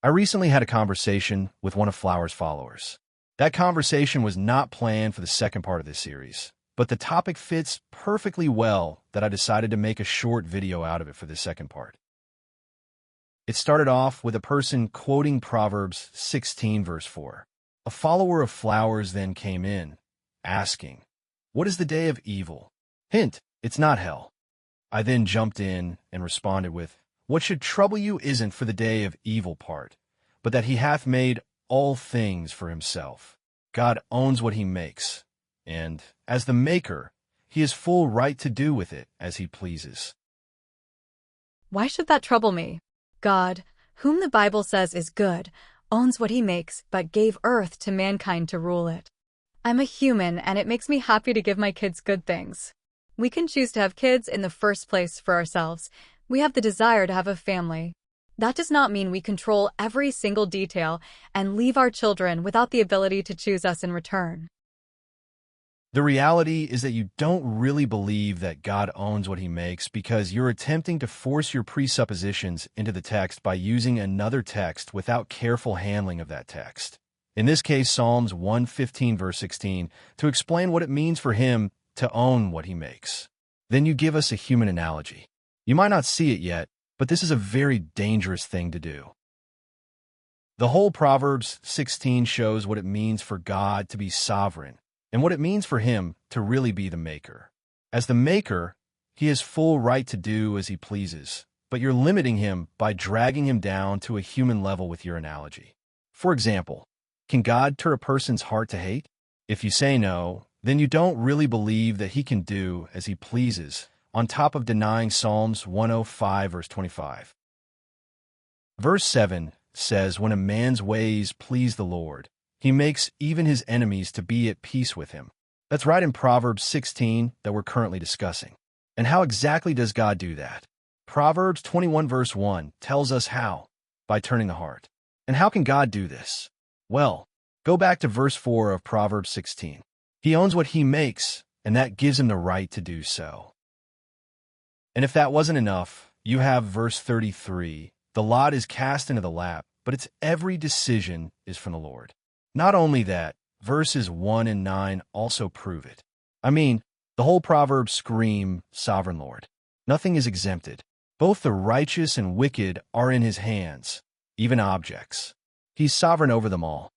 I recently had a conversation with one of Flower's followers. That conversation was not planned for the second part of this series, but the topic fits perfectly well that I decided to make a short video out of it for the second part. It started off with a person quoting Proverbs 16 verse 4. A follower of Flower's then came in, asking, "What is the day of evil?" Hint, it's not hell. I then jumped in and responded with, "What should trouble you isn't for the day of evil part, but that he hath made all things for himself. God owns what he makes, and, as the maker, he has full right to do with it as he pleases." Why should that trouble me? God, whom the Bible says is good, owns what he makes, but gave earth to mankind to rule it. I'm a human, and it makes me happy to give my kids good things. We can choose to have kids in the first place for ourselves. We have the desire to have a family. That does not mean we control every single detail and leave our children without the ability to choose us in return. The reality is that you don't really believe that God owns what he makes because you're attempting to force your presuppositions into the text by using another text without careful handling of that text. In this case, Psalms 115 verse 16, to explain what it means for him to own what he makes. Then you give us a human analogy. You might not see it yet, but this is a very dangerous thing to do. The whole Proverbs 16 shows what it means for God to be sovereign, and what it means for him to really be the maker. As the maker, he has full right to do as he pleases, but you're limiting him by dragging him down to a human level with your analogy. For example, can God turn a person's heart to hate? If you say no, then you don't really believe that he can do as he pleases, on top of denying Psalms 105 verse 25. Verse 7 says, "When a man's ways please the Lord, he makes even his enemies to be at peace with him." That's right in Proverbs 16 that we're currently discussing. And how exactly does God do that? Proverbs 21 verse 1 tells us how, by turning the heart. And how can God do this? Well, go back to verse 4 of Proverbs 16. He owns what he makes, and that gives him the right to do so. And if that wasn't enough, you have verse 33. The lot is cast into the lap, but its every decision is from the Lord. Not only that, verses 1 and 9 also prove it. I mean, the whole Proverbs scream, Sovereign Lord. Nothing is exempted. Both the righteous and wicked are in his hands, even objects. He's sovereign over them all.